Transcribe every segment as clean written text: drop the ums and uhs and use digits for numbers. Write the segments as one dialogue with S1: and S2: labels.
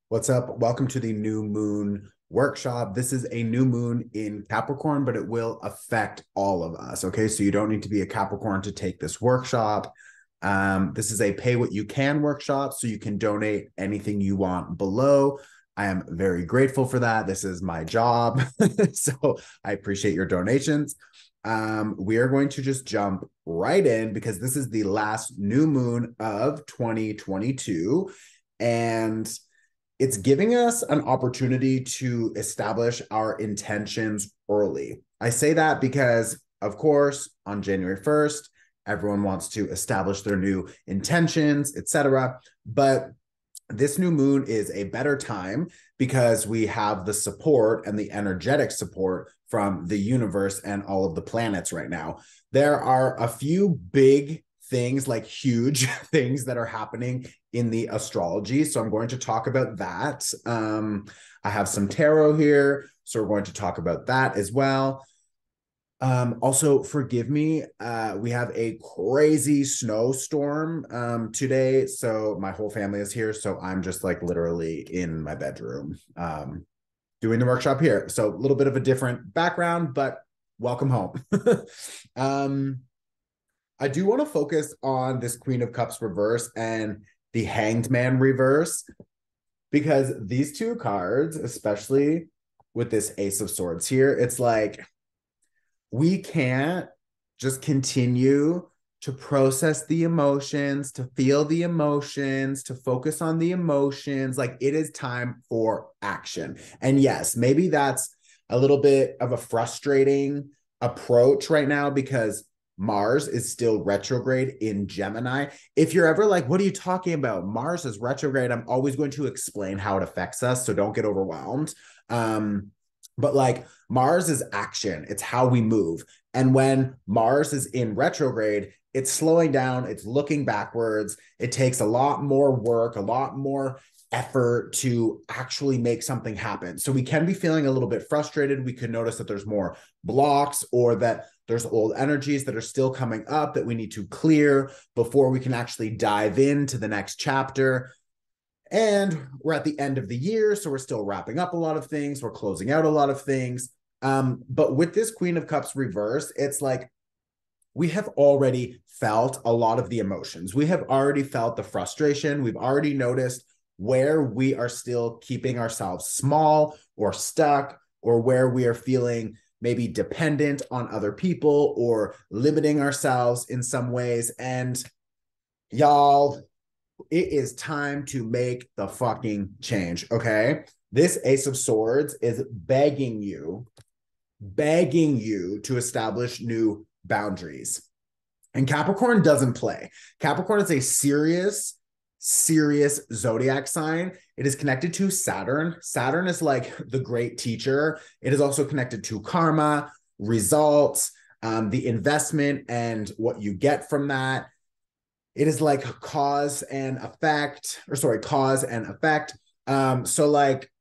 S1: What's up? Welcome to the new moon workshop. This is a new moon in Capricorn, but it will affect all of us. Okay. So you don't need to be a Capricorn to take this workshop. This is a pay what you can workshop, so you can donate anything you want below. I am very grateful for that. This is my job. So I appreciate your donations. We are going to just jump right in because this is the last new moon of 2022. And it's giving us an opportunity to establish our intentions early. I say that because, of course, on January 1st, everyone wants to establish their new intentions, etc. But this new moon is a better time because we have the support and the energetic support from the universe and all of the planets right now. There are a few big things, like huge things that are happening in the astrology. So I'm going to talk about that. I have some tarot here, so we're going to talk about that as well. Also, forgive me. We have a crazy snowstorm today. So my whole family is here. So I'm just like literally in my bedroom doing the workshop here. So a little bit of a different background, but welcome home. I do want to focus on this Queen of Cups reverse and the Hanged Man reverse, because these two cards, especially with this Ace of Swords here, it's like we can't just continue to process the emotions, to feel the emotions, to focus on the emotions. Like, it is time for action. And yes, maybe that's a little bit of a frustrating approach right now because Mars is still retrograde in Gemini. If you're ever like, what are you talking about? Mars is retrograde. I'm always going to explain how it affects us, so don't get overwhelmed. But like, Mars is action. It's how we move. And when Mars is in retrograde, it's slowing down. It's looking backwards. It takes a lot more work, a lot more effort to actually make something happen. So we can be feeling a little bit frustrated. We could notice that there's more blocks, or that there's old energies that are still coming up that we need to clear before we can actually dive into the next chapter. And we're at the end of the year, so we're still wrapping up a lot of things. We're closing out a lot of things. But with this Queen of Cups reverse, it's like we have already felt a lot of the emotions. We have already felt the frustration. We've already noticed where we are still keeping ourselves small or stuck, or where we are feeling maybe dependent on other people or limiting ourselves in some ways. And y'all, it is time to make the fucking change, okay? This Ace of Swords is begging you to establish new boundaries. And Capricorn doesn't play. Capricorn is a serious zodiac sign. It is connected to Saturn. Saturn is like the great teacher. It is also connected to karma, results, the investment, and what you get from that. It is like cause and effect. So like,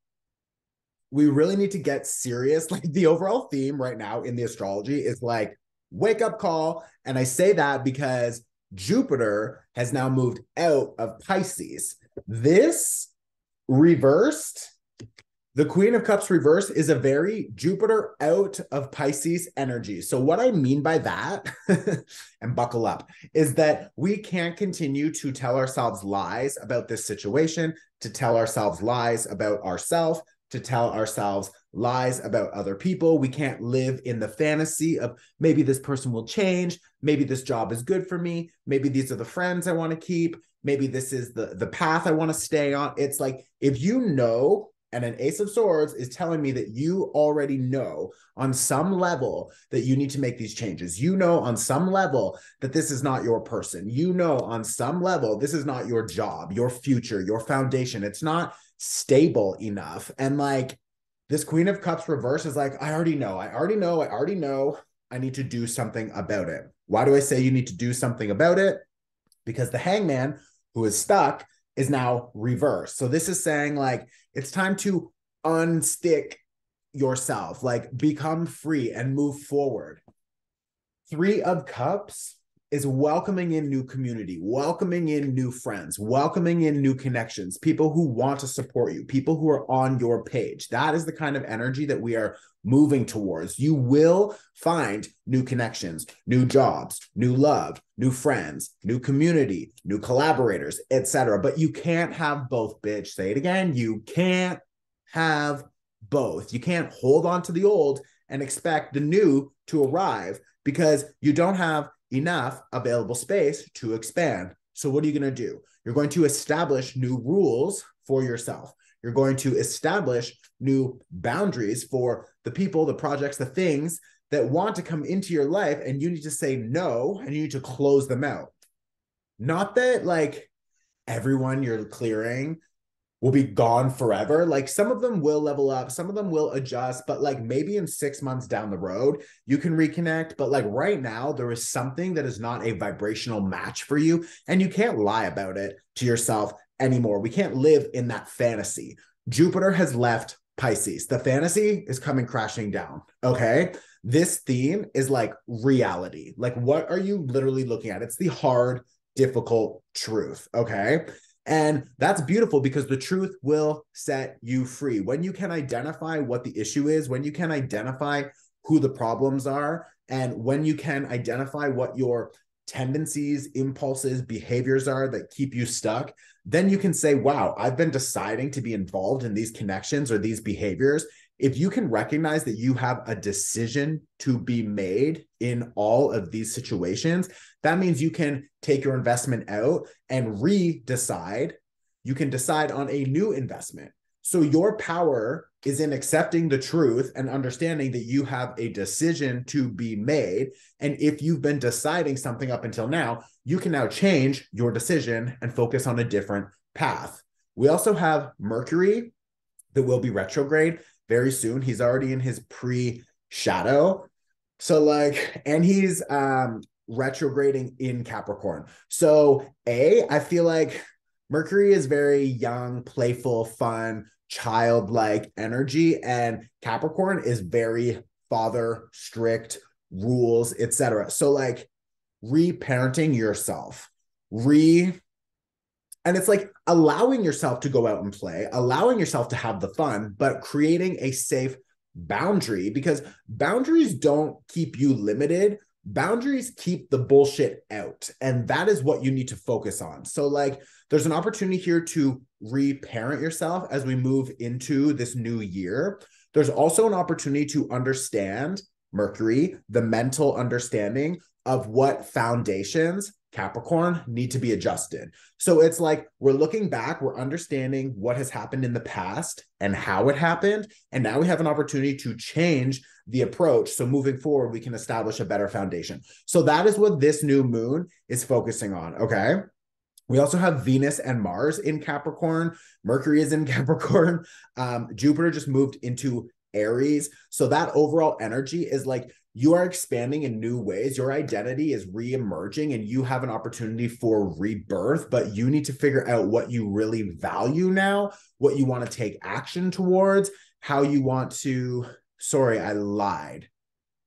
S1: we really need to get serious. Like, the overall theme right now in the astrology is like wake up call. And I say that because Jupiter has now moved out of Pisces. This reversed, the Queen of Cups reverse, is a very Jupiter out of Pisces energy. So what I mean by that, and buckle up, is that we can't continue to tell ourselves lies about this situation, to tell ourselves lies about ourselves, to tell ourselves lies about other people. We can't live in the fantasy of maybe this person will change, maybe this job is good for me, maybe these are the friends I want to keep, maybe this is the path I want to stay on. It's like, if you know, and an Ace of Swords is telling me that you already know on some level that you need to make these changes. You know on some level that this is not your person. You know on some level this is not your job, your future, your foundation. It's not stable enough. And like, this Queen of Cups reverse is like, I already know. I need to do something about it. Why do I say you need to do something about it? Because the Hangman, who is stuck, is now reversed. So this is saying like, it's time to unstick yourself, like become free and move forward. Three of Cups is welcoming in new community, welcoming in new friends, welcoming in new connections, people who want to support you, people who are on your page. That is the kind of energy that we are moving towards. You will find new connections, new jobs, new love, new friends, new community, new collaborators, etc. But you can't have both, bitch. Say it again. You can't have both. You can't hold on to the old and expect the new to arrive because you don't have enough available space to expand. So what are you going to do? You're going to establish new rules for yourself. You're going to establish new boundaries for the people, the projects, the things that want to come into your life, and you need to say no, and you need to close them out. Not that like everyone you're clearing will be gone forever. Like some of them will level up, some of them will adjust, but like maybe in 6 months down the road, you can reconnect. But like right now, there is something that is not a vibrational match for you, and you can't lie about it to yourself anymore. We can't live in that fantasy. Jupiter has left Pisces. The fantasy is coming crashing down. Okay. This theme is like reality. Like, what are you literally looking at? It's the hard, difficult truth. Okay. And that's beautiful because the truth will set you free. When you can identify what the issue is, when you can identify who the problems are, and when you can identify what your tendencies, impulses, behaviors are that keep you stuck, then you can say, wow, I've been deciding to be involved in these connections or these behaviors. If you can recognize that you have a decision to be made in all of these situations, that means you can take your investment out and re-decide. You can decide on a new investment. So your power is in accepting the truth and understanding that you have a decision to be made. And if you've been deciding something up until now, you can now change your decision and focus on a different path. We also have Mercury that will be retrograde very soon. He's already in his pre-shadow. So like, and he's retrograding in Capricorn. So I feel like Mercury is very young, playful, fun, childlike energy, and Capricorn is very father, strict, rules, etc. So like reparenting yourself, and it's like allowing yourself to go out and play, allowing yourself to have the fun, but creating a safe boundary, because boundaries don't keep you limited. Boundaries keep the bullshit out. And that is what you need to focus on. So like there's an opportunity here to reparent yourself as we move into this new year. There's also an opportunity to understand Mercury, the mental understanding of what foundations, Capricorn, need to be adjusted. So it's like we're looking back, we're understanding what has happened in the past and how it happened. And now we have an opportunity to change the approach. So moving forward, we can establish a better foundation. So that is what this new moon is focusing on. Okay. We also have Venus and Mars in Capricorn. Mercury is in Capricorn. Jupiter just moved into Aries. So that overall energy is like you are expanding in new ways. Your identity is re-emerging and you have an opportunity for rebirth, but you need to figure out what you really value now, what you want to take action towards, how you want to, sorry, I lied.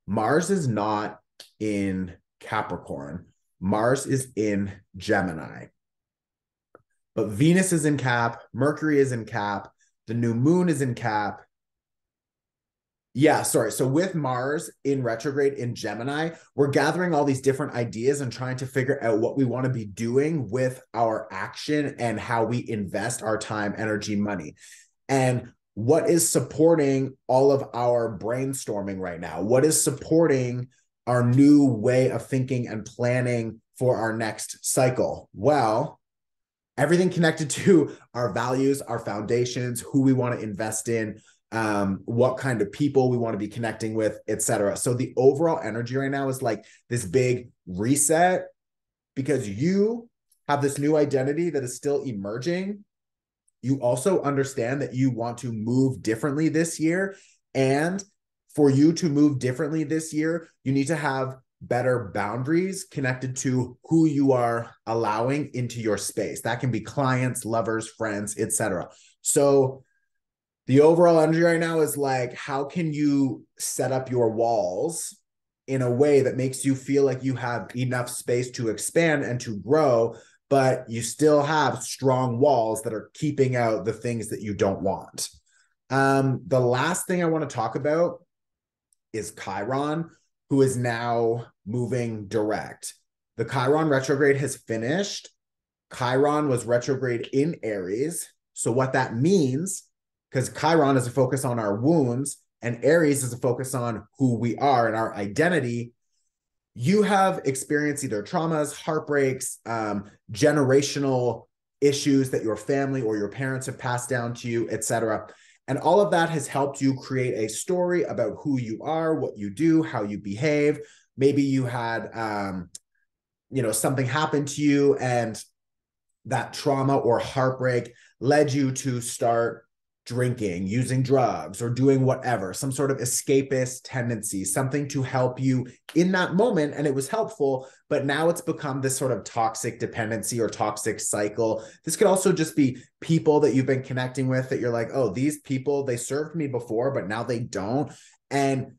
S1: Mars is not in Capricorn. Mars is in Gemini. But Venus is in Cap, Mercury is in Cap, the new moon is in Cap. Yeah, sorry. So with Mars in retrograde in Gemini, we're gathering all these different ideas and trying to figure out what we want to be doing with our action and how we invest our time, energy, money. And what is supporting all of our brainstorming right now? What is supporting our new way of thinking and planning for our next cycle? Well, everything connected to our values, our foundations, who we want to invest in, what kind of people we want to be connecting with, etc. So the overall energy right now is like this big reset because you have this new identity that is still emerging. You also understand that you want to move differently this year. And for you to move differently this year, you need to have better boundaries connected to who you are allowing into your space. That can be clients, lovers, friends, etc. So the overall energy right now is like, how can you set up your walls in a way that makes you feel like you have enough space to expand and to grow, but you still have strong walls that are keeping out the things that you don't want. The last thing I want to talk about is Chiron, who is now moving direct. The Chiron retrograde has finished. Chiron was retrograde in Aries. So what that means, because Chiron is a focus on our wounds and Aries is a focus on who we are and our identity, you have experienced either traumas, heartbreaks, generational issues that your family or your parents have passed down to you, etc. And all of that has helped you create a story about who you are, what you do, how you behave. Maybe you had, something happen to you and that trauma or heartbreak led you to start drinking, using drugs, or doing whatever, some sort of escapist tendency, something to help you in that moment. And it was helpful, but now it's become this sort of toxic dependency or toxic cycle. This could also just be people that you've been connecting with that you're like, oh, these people, they served me before, but now they don't. And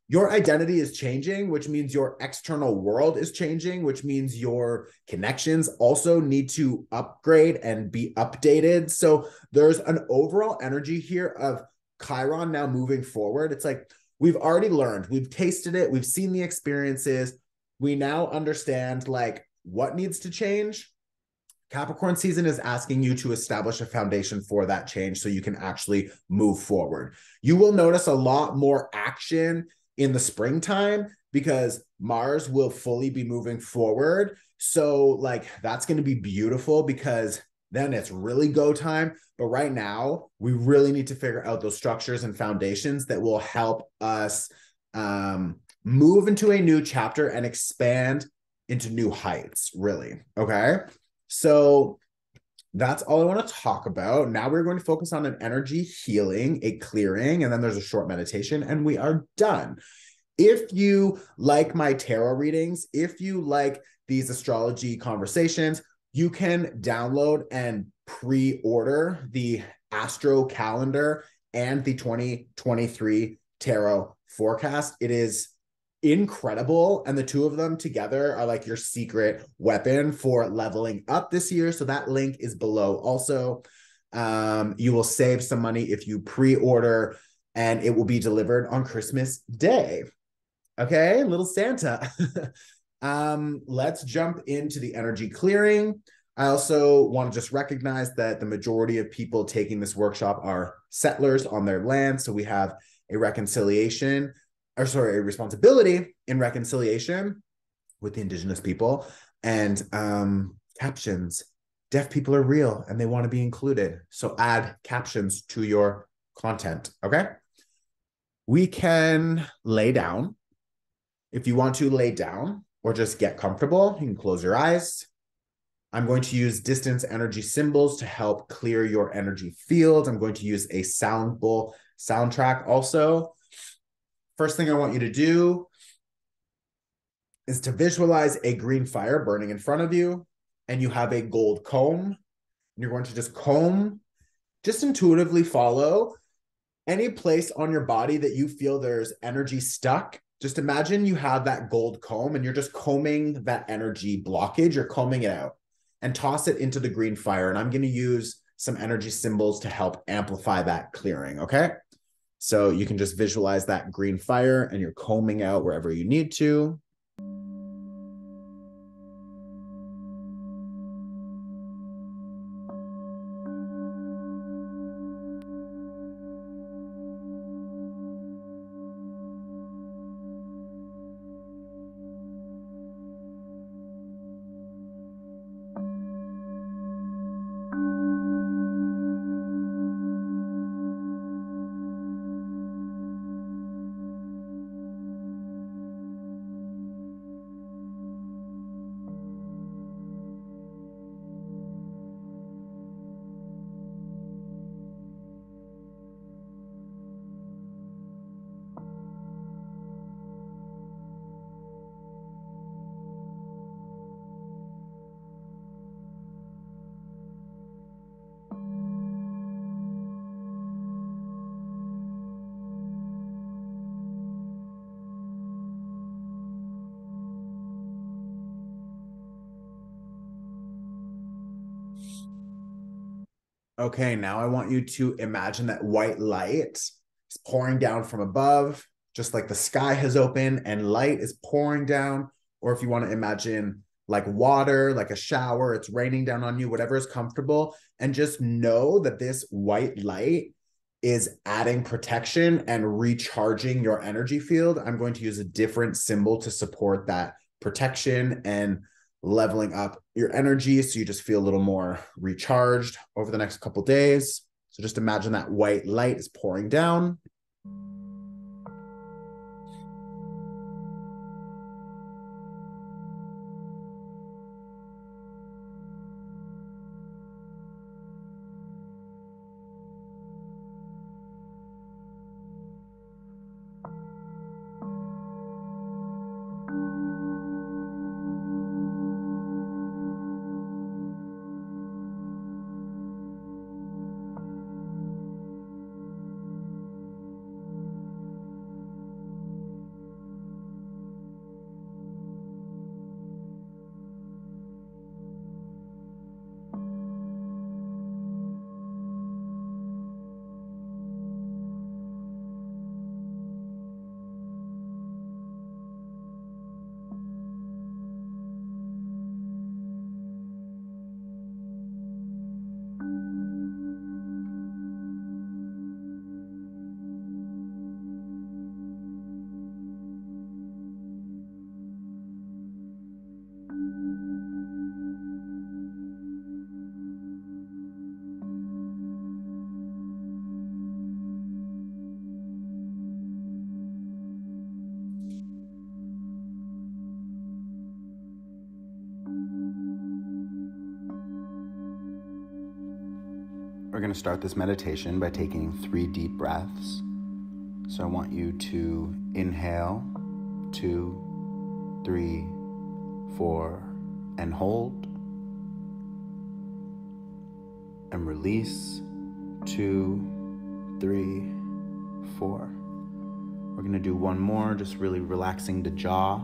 S1: your identity is changing, which means your external world is changing, which means your connections also need to upgrade and be updated. So there's an overall energy here of Chiron now moving forward. It's like we've already learned, we've tasted it, we've seen the experiences. We now understand like what needs to change. Capricorn season is asking you to establish a foundation for that change so you can actually move forward. You will notice a lot more action in the springtime because Mars will fully be moving forward. So like that's going to be beautiful because then it's really go time. But right now, we really need to figure out those structures and foundations that will help us move into a new chapter and expand into new heights, really. Okay. So that's all I want to talk about. Now we're going to focus on an energy healing, a clearing, and then there's a short meditation, and we are done. If you like my tarot readings, if you like these astrology conversations, you can download and pre-order the Astro Calendar and the 2023 Tarot Forecast. It is incredible, and the two of them together are like your secret weapon for leveling up this year. So that link is below also. You will save some money if you pre-order, and it will be delivered on Christmas Day. Okay, little Santa. Let's jump into the energy clearing. I also want to just recognize that the majority of people taking this workshop are settlers on their land. So we have a responsibility in reconciliation with the Indigenous people. And captions. Deaf people are real and they want to be included. So add captions to your content, okay? We can lay down. If you want to lay down or just get comfortable, you can close your eyes. I'm going to use distance energy symbols to help clear your energy field. I'm going to use a sound bowl soundtrack also. First thing I want you to do is to visualize a green fire burning in front of you, and you have a gold comb. And you're going to just comb, just intuitively follow any place on your body that you feel there's energy stuck. Just imagine you have that gold comb and you're just combing that energy blockage. You're combing it out and toss it into the green fire. And I'm going to use some energy symbols to help amplify that clearing. Okay. So you can just visualize that green fire and you're combing out wherever you need to. Okay, now I want you to imagine that white light is pouring down from above, just like the sky has opened and light is pouring down. Or if you want to imagine like water, like a shower, it's raining down on you, whatever is comfortable. And just know that this white light is adding protection and recharging your energy field. I'm going to use a different symbol to support that protection and leveling up your energy so you just feel a little more recharged over the next couple days. So just imagine that white light is pouring down. We're going to start this meditation by taking 3 deep breaths. So I want you to inhale, 2, 3, 4, and hold. And release, 2, 3, 4. We're going to do one more, just really relaxing the jaw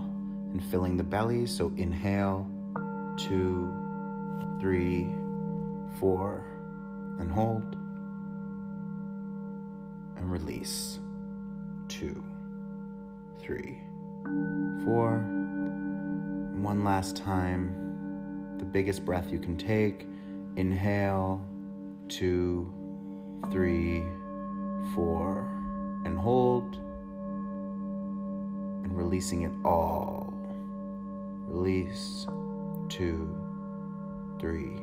S1: and filling the belly. So inhale, 2, 3, 4, and hold. And release, 2, 3, 4. And one last time, the biggest breath you can take. Inhale, 2, 3, 4, and hold. And releasing it all. Release, 2, 3,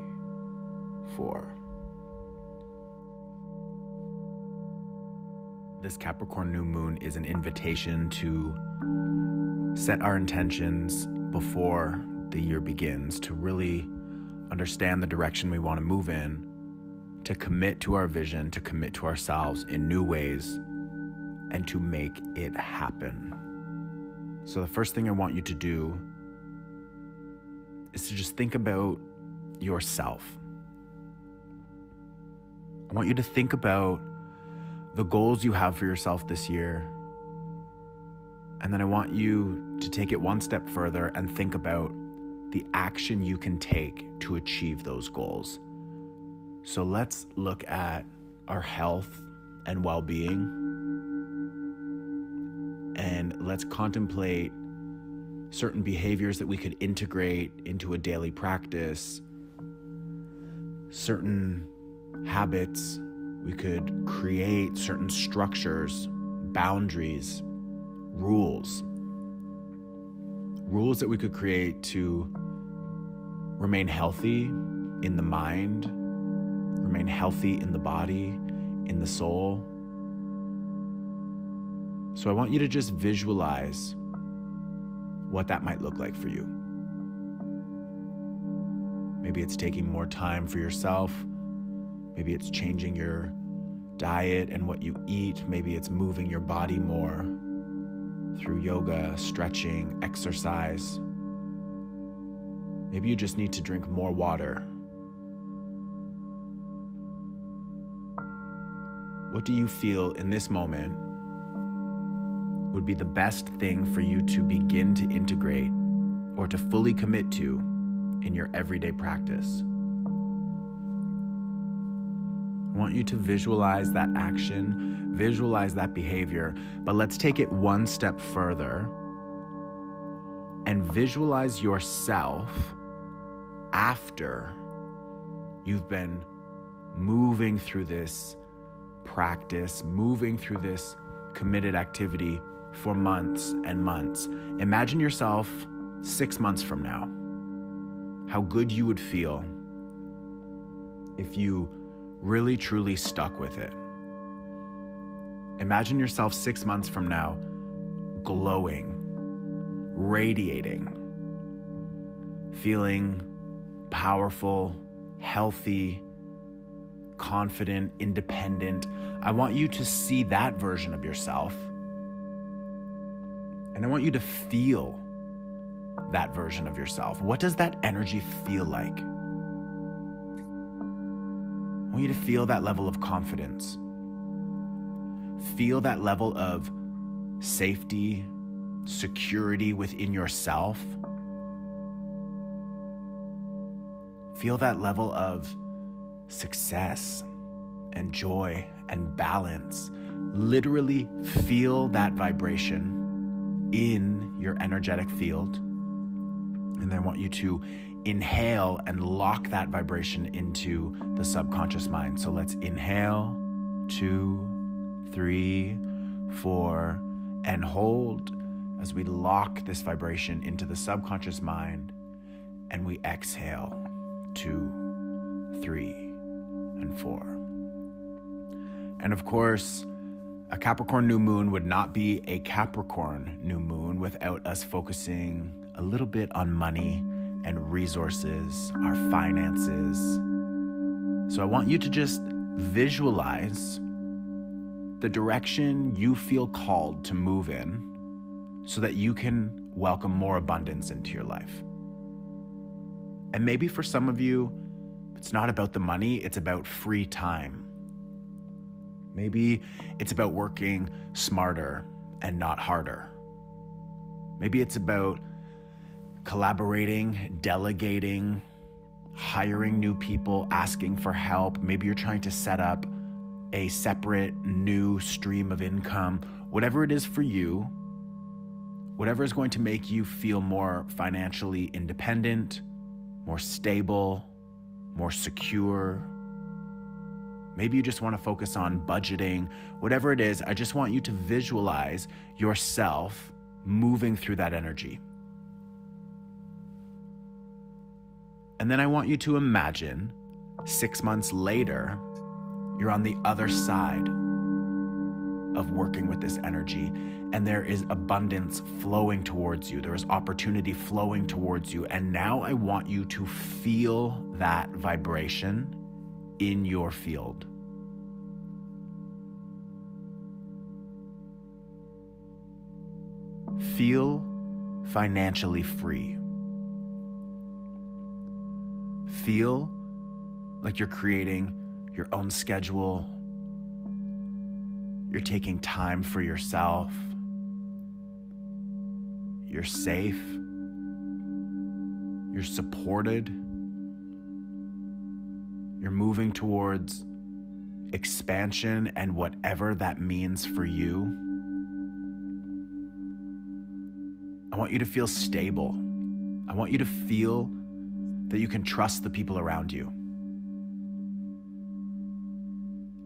S1: 4. This Capricorn new moon is an invitation to set our intentions before the year begins, to really understand the direction we want to move in, to commit to our vision, to commit to ourselves in new ways, and to make it happen. So the first thing I want you to do is to just think about yourself. I want you to think about the goals you have for yourself this year. And then I want you to take it one step further and think about the action you can take to achieve those goals. So let's look at our health and well-being, and let's contemplate certain behaviors that we could integrate into a daily practice, certain habits we could create, certain structures, boundaries, rules that we could create to remain healthy in the mind, remain healthy in the body, in the soul. So I want you to just visualize what that might look like for you. Maybe it's taking more time for yourself. Maybe it's changing your diet and what you eat. Maybe it's moving your body more through yoga, stretching, exercise. Maybe you just need to drink more water. What do you feel in this moment would be the best thing for you to begin to integrate or to fully commit to in your everyday practice?
S2: I want you to visualize that action, visualize that behavior, but let's take it one step further and visualize yourself after you've been moving through this practice, moving through this committed activity for months and months. Imagine yourself 6 months from now, how good you would feel if you really truly stuck with it. Imagine yourself 6 months from now, glowing, radiating, feeling powerful, healthy, confident, independent. I want you to see that version of yourself. And I want you to feel that version of yourself. What does that energy feel like? I want you to feel that level of confidence. Feel that level of safety, security within yourself. Feel that level of success and joy and balance. Literally feel that vibration in your energetic field. And then I want you to inhale and lock that vibration into the subconscious mind. So let's inhale, 2, 3, 4, and hold as we lock this vibration into the subconscious mind. And we exhale, 2, 3, and 4. And of course, a Capricorn new moon would not be a Capricorn new moon without us focusing a little bit on money and resources, our finances. So I want you to just visualize the direction you feel called to move in so that you can welcome more abundance into your life. And maybe for some of you, it's not about the money, it's about free time. Maybe it's about working smarter and not harder. Maybe it's about collaborating, delegating, hiring new people, asking for help. Maybe you're trying to set up a separate new stream of income. Whatever it is for you, whatever is going to make you feel more financially independent, more stable, more secure. Maybe you just want to focus on budgeting. Whatever it is, I just want you to visualize yourself moving through that energy. And then I want you to imagine 6 months later, you're on the other side of working with this energy, and there is abundance flowing towards you. There is opportunity flowing towards you. And now I want you to feel that vibration in your field. Feel financially free. Feel like you're creating your own schedule. You're taking time for yourself. You're safe. You're supported. You're moving towards expansion and whatever that means for you. I want you to feel stable. I want you to feel that you can trust the people around you.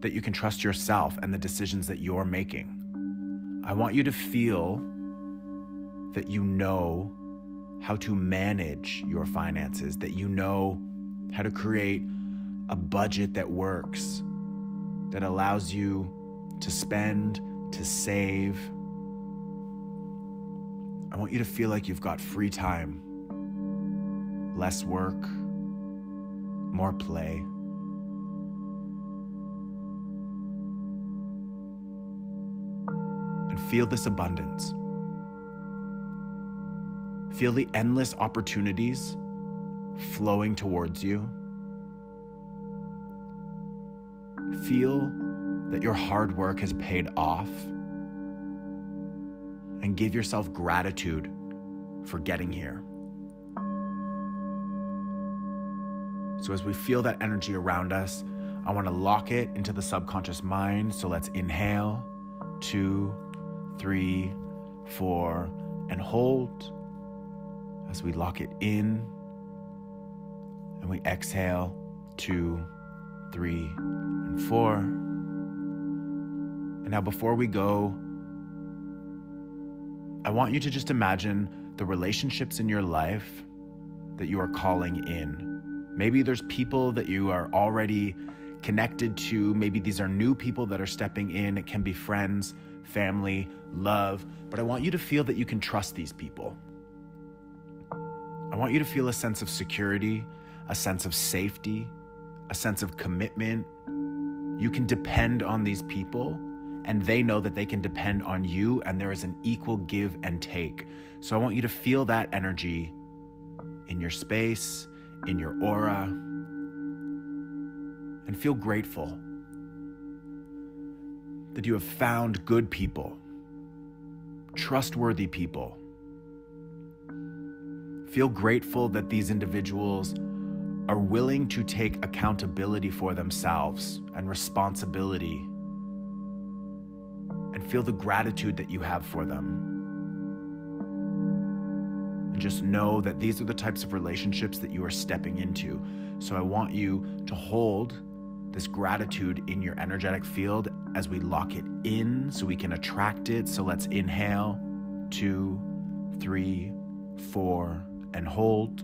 S2: That you can trust yourself and the decisions that you're making. I want you to feel that you know how to manage your finances, that you know how to create a budget that works, that allows you to spend, to save. I want you to feel like you've got free time, less work, more play. And feel this abundance. Feel the endless opportunities flowing towards you. Feel that your hard work has paid off. And give yourself gratitude for getting here. So as we feel that energy around us, I want to lock it into the subconscious mind. So let's inhale, 2, 3, 4, and hold as we lock it in. And we exhale, 2, 3, and 4. And now before we go, I want you to just imagine the relationships in your life that you are calling in. Maybe there's people that you are already connected to. Maybe these are new people that are stepping in. It can be friends, family, love. But I want you to feel that you can trust these people. I want you to feel a sense of security, a sense of safety, a sense of commitment. You can depend on these people, and they know that they can depend on you, and there is an equal give and take. So I want you to feel that energy in your space, in your aura, and feel grateful that you have found good people, trustworthy people. Feel grateful that these individuals are willing to take accountability for themselves and responsibility, and feel the gratitude that you have for them. And just know that these are the types of relationships that you are stepping into. So I want you to hold this gratitude in your energetic field as we lock it in so we can attract it. So let's inhale, 2, 3, 4, and hold.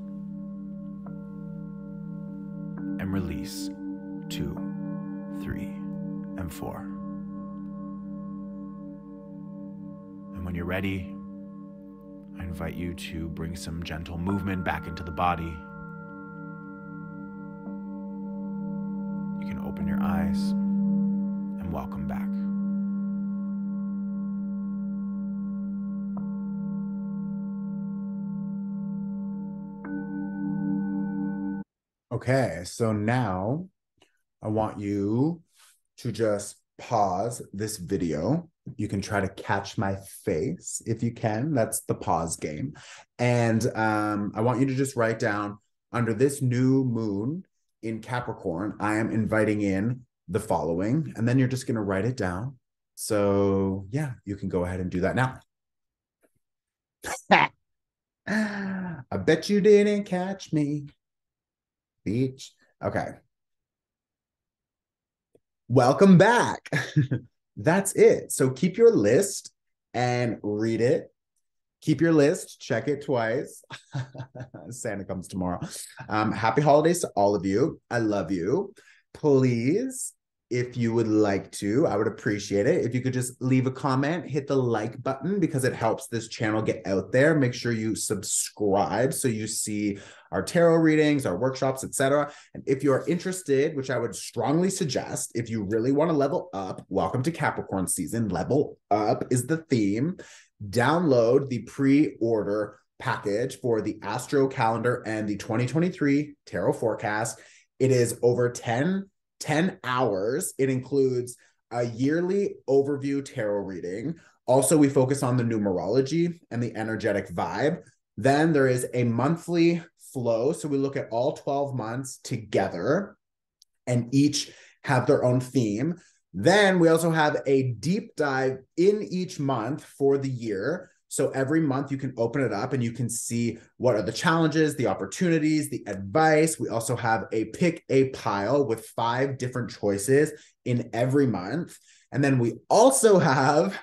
S2: And release, 2, 3, and 4. And when you're ready, I invite you to bring some gentle movement back into the body. You can open your eyes and welcome back.
S1: Okay, so now I want you to just pause this video. You can try to catch my face if you can. That's the pause game. And I want you to just write down, under this new moon in Capricorn, I am inviting in the following, and then you're just going to write it down. So yeah, you can go ahead and do that now. I bet you didn't catch me. Beach. Okay. Welcome back. That's it. So keep your list and read it. Keep your list, check it twice. Santa comes tomorrow. Happy holidays to all of you. I love you. Please, if you would like to, I would appreciate it if you could just leave a comment, hit the like button, because it helps this channel get out there. Make sure you subscribe so you see our tarot readings, our workshops, etc. And if you're interested, which I would strongly suggest, if you really want to level up, welcome to Capricorn season. Level up is the theme. Download the pre-order package for the Astro Calendar and the 2023 Tarot Forecast. It is over 10 hours. It includes a yearly overview tarot reading. Also, we focus on the numerology and the energetic vibe. Then there is a monthly flow. So we look at all 12 months together, and each have their own theme. Then we also have a deep dive in each month for the year. So every month you can open it up and you can see what are the challenges, the opportunities, the advice. We also have a pick a pile with 5 different choices in every month. And then we also have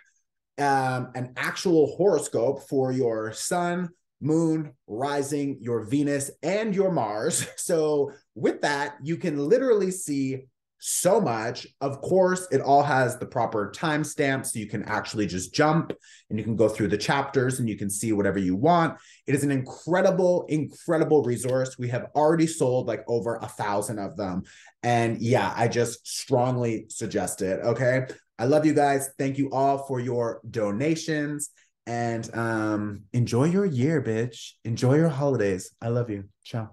S1: an actual horoscope for your sun, moon, rising, your Venus, and your Mars. So with that, you can literally see so much. Of course, it all has the proper timestamp, so you can actually just jump and you can go through the chapters and you can see whatever you want. It is an incredible resource. We have already sold like over 1,000 of them. And yeah, I just strongly suggest it. Okay. I love you guys. Thank you all for your donations, and enjoy your year, bitch. Enjoy your holidays. I love you. Ciao.